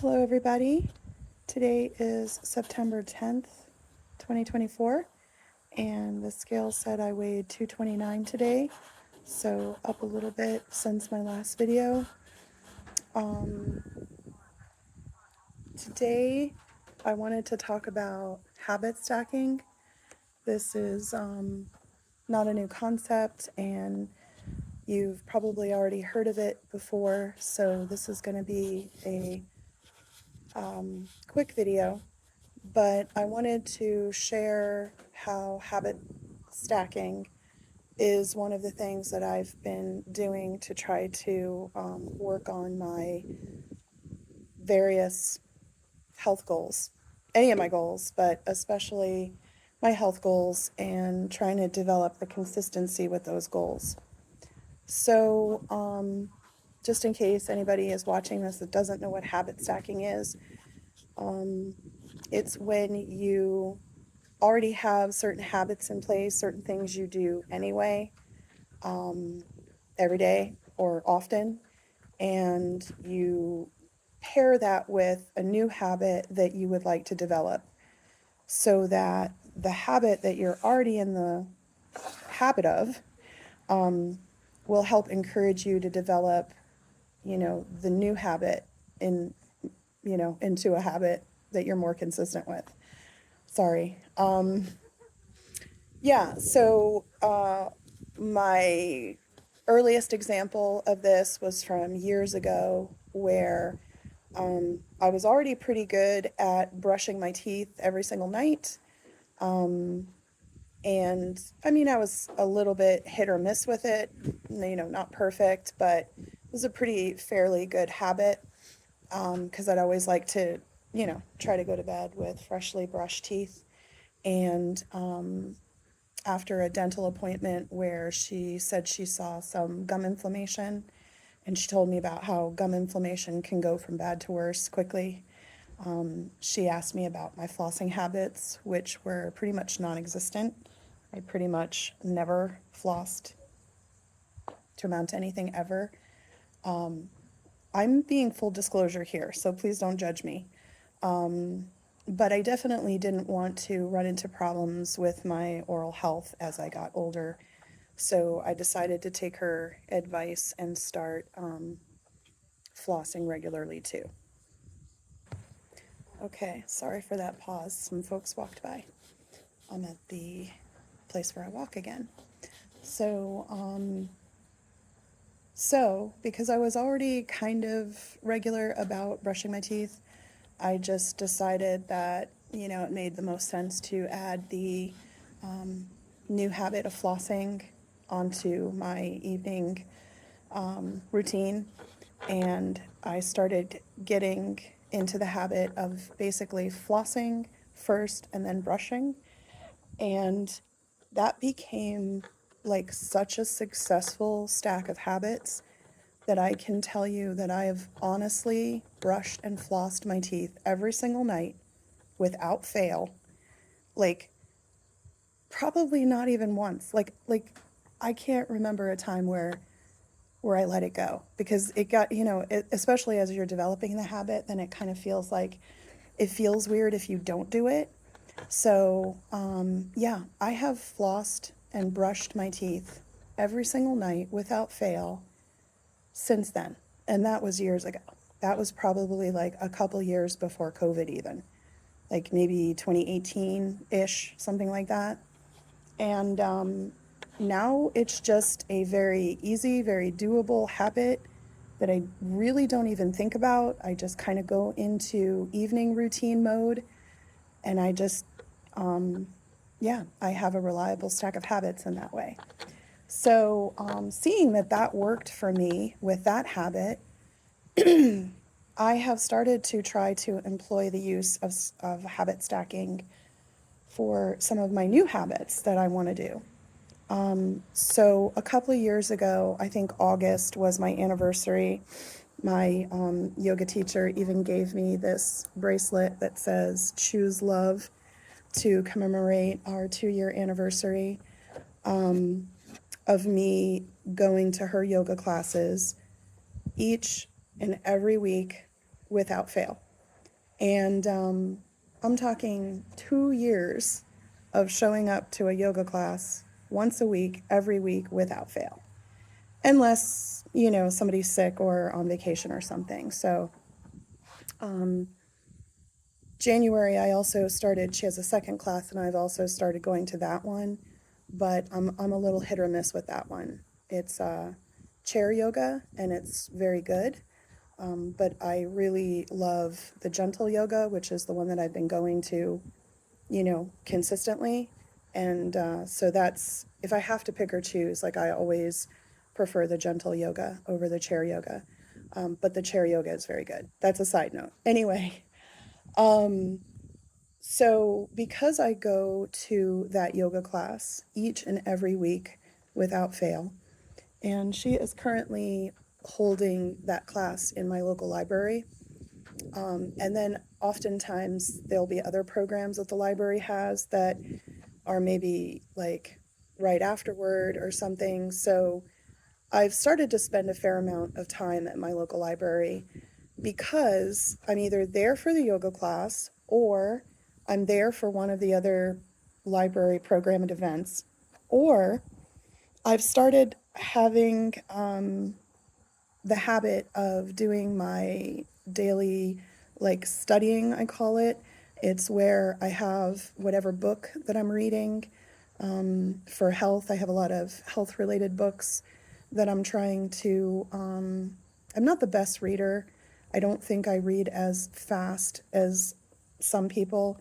Hello, everybody. Today is September 10th, 2024, and the scale said I weighed 229 today, so up a little bit since my last video. Um, Today, I wanted to talk about habit stacking. This is not a new concept, and you've probably already heard of it before, so this is going to be a quick video. But I wanted to share how habit stacking is one of the things that I've been doing to try to work on my various health goals, any of my goals, but especially my health goals, and trying to develop the consistency with those goals. So, just in case anybody is watching this that doesn't know what habit stacking is, it's when you already have certain habits in place, certain things you do anyway, every day or often, and you pair that with a new habit that you would like to develop so that the habit that you're already in the habit of will help encourage you to develop, the new habit in, into a habit that you're more consistent with. Sorry. Yeah, so my earliest example of this was from years ago where I was already pretty good at brushing my teeth every single night. And I mean, I was a little bit hit or miss with it, not perfect, but it was a pretty fairly good habit because I'd always like to, try to go to bed with freshly brushed teeth. And after a dental appointment where she said she saw some gum inflammation, and she told me about how gum inflammation can go from bad to worse quickly. She asked me about my flossing habits, which were pretty much non-existent. I pretty much never flossed to amount to anything ever. I'm being full disclosure here, so please don't judge me. But I definitely didn't want to run into problems with my oral health as I got older. So I decided to take her advice and start flossing regularly too. Okay, sorry for that pause. Some folks walked by. I'm at the place where I walk again. So because I was already kind of regular about brushing my teeth, I just decided that, it made the most sense to add the new habit of flossing onto my evening routine. And I started getting into the habit of basically flossing first and then brushing. And that became like such a successful stack of habits that I can tell you that I have honestly brushed and flossed my teeth every single night without fail. Like, probably not even once. Like I can't remember a time where I let it go, because it got, especially as you're developing the habit, then it kind of feels like it feels weird if you don't do it. So, yeah, I have flossed and brushed my teeth every single night without fail since then. And that was years ago. That was probably like a couple years before COVID, even like maybe 2018 ish, something like that. And now it's just a very easy, very doable habit that I really don't even think about. I just kind of go into evening routine mode, and I just, yeah, I have a reliable stack of habits in that way. So, seeing that that worked for me with that habit, I have started to try to employ the use of habit stacking for some of my new habits that I want to do. So a couple of years ago, I think August was my anniversary. My yoga teacher even gave me this bracelet that says "Choose Love" to commemorate our 2-year anniversary of me going to her yoga classes each and every week without fail. And I'm talking 2 years of showing up to a yoga class once a week, every week without fail. Unless, somebody's sick or on vacation or something. So, January, I also started, she has a second class, and I've also started going to that one. But I'm a little hit or miss with that one. It's chair yoga, and it's very good. But I really love the gentle yoga, which is the one that I've been going to, consistently. And so that's, if I have to pick or choose, like I always prefer the gentle yoga over the chair yoga. But the chair yoga is very good. That's a side note. Anyway, so because I go to that yoga class each and every week without fail, and she is currently holding that class in my local library. And then oftentimes there'll be other programs that the library has that are maybe like right afterward or something. So I've started to spend a fair amount of time at my local library because I'm either there for the yoga class or I'm there for one of the other library program and events, or I've started having the habit of doing my daily, like studying, I call it. It's where I have whatever book that I'm reading. For health, I have a lot of health related books that I'm trying to. I'm not the best reader. I don't think I read as fast as some people,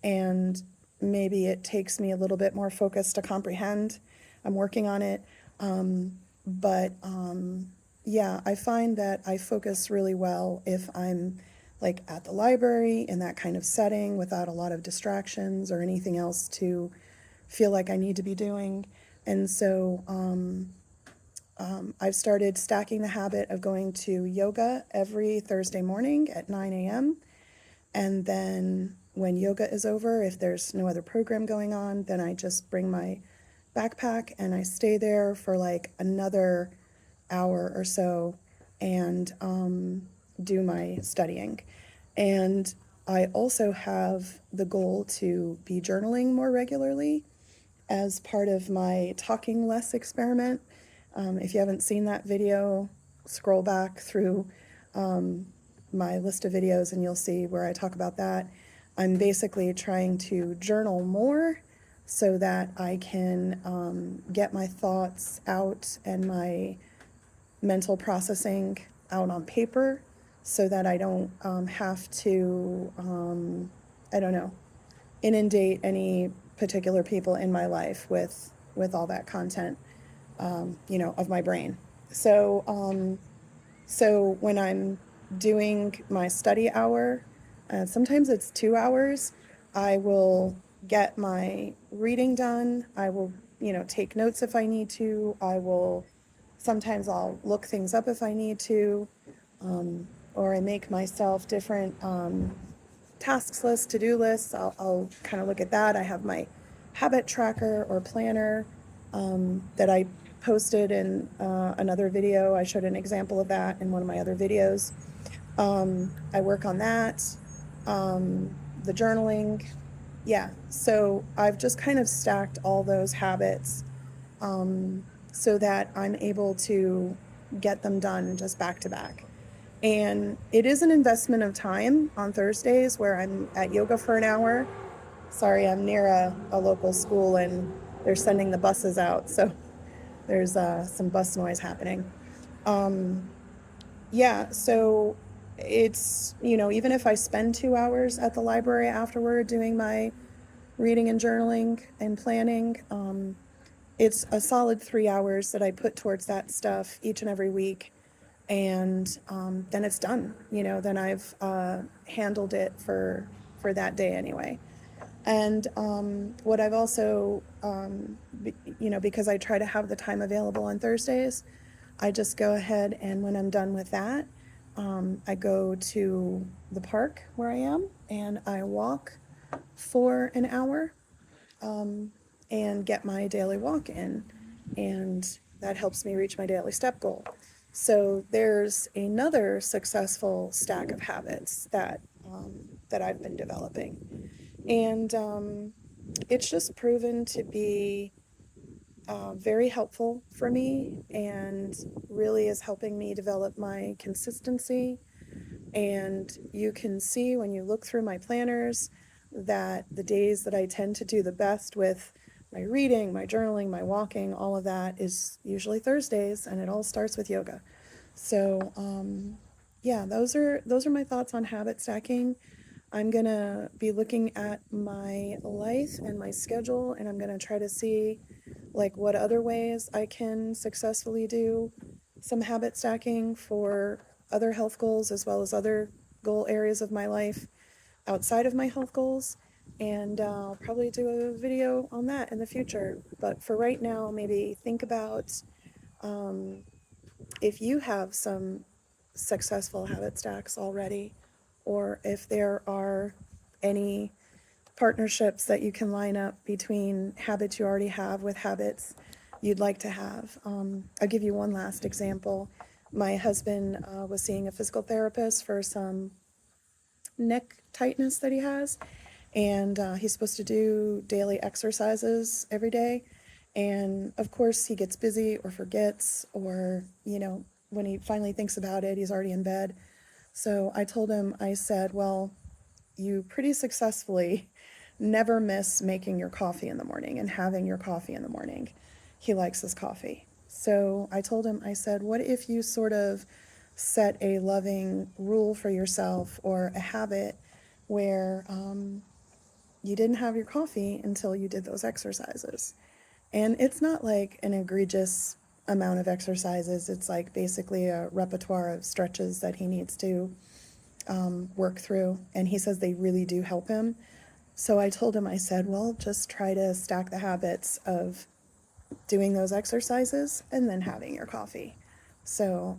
and maybe it takes me a little bit more focus to comprehend. I'm working on it. But yeah, I find that I focus really well if I'm like at the library in that kind of setting without a lot of distractions or anything else to feel like I need to be doing. And so I've started stacking the habit of going to yoga every Thursday morning at 9 a.m. And then when yoga is over, if there's no other program going on, then I just bring my backpack and I stay there for like another hour or so and do my studying. And I also have the goal to be journaling more regularly as part of my talking less experiment. If you haven't seen that video, scroll back through my list of videos and you'll see where I talk about that. I'm basically trying to journal more so that I can get my thoughts out and my mental processing out on paper so that I don't have to, I don't know, inundate any particular people in my life with all that content, of my brain. So when I'm doing my study hour, sometimes it's 2 hours, I will get my reading done. I will, take notes if I need to. Sometimes I'll look things up if I need to, or I make myself different tasks lists, to-do lists. I'll kind of look at that. I have my habit tracker or planner that I posted in another video. I showed an example of that in one of my other videos. I work on that, the journaling. Yeah, so I've just kind of stacked all those habits so that I'm able to get them done just back to back. And it is an investment of time on Thursdays where I'm at yoga for an hour. Sorry, I'm near a local school and they're sending the buses out, so there's some bus noise happening. Yeah, so it's, even if I spend 2 hours at the library afterward doing my reading and journaling and planning, it's a solid 3 hours that I put towards that stuff each and every week. And then it's done. Then I've handled it for that day anyway. And what I've also, because I try to have the time available on Thursdays, I just go ahead and when I'm done with that, I go to the park where I am and I walk for an hour and get my daily walk in. And that helps me reach my daily step goal. So there's another successful stack of habits that that I've been developing. And it's just proven to be very helpful for me and really is helping me develop my consistency. And you can see when you look through my planners that the days that I tend to do the best with my reading, my journaling, my walking, all of that is usually Thursdays, and it all starts with yoga. So yeah, those are my thoughts on habit stacking. I'm gonna be looking at my life and my schedule, and I'm gonna try to see like what other ways I can successfully do some habit stacking for other health goals as well as other goal areas of my life outside of my health goals. And I'll probably do a video on that in the future. But for right now, maybe think about um, if you have some successful habit stacks already, or if there are any partnerships that you can line up between habits you already have with habits you'd like to have. I'll give you one last example. My husband was seeing a physical therapist for some neck tightness that he has, and he's supposed to do daily exercises every day. And of course, he gets busy or forgets, or, when he finally thinks about it, he's already in bed. So I told him, I said, well, you pretty successfully never miss making your coffee in the morning and having your coffee in the morning. He likes his coffee. So I told him, I said, what if you sort of set a loving rule for yourself or a habit where you didn't have your coffee until you did those exercises? And it's not like an egregious amount of exercises. It's like basically a repertoire of stretches that he needs to work through. And he says they really do help him. So I told him, I said, well, just try to stack the habits of doing those exercises and then having your coffee. So,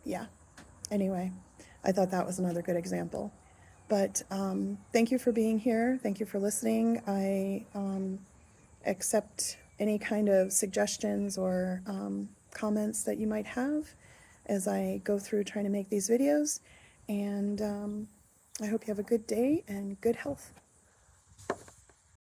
yeah. Anyway, I thought that was another good example. But thank you for being here. Thank you for listening. I accept any kind of suggestions or comments that you might have as I go through trying to make these videos. And I hope you have a good day and good health.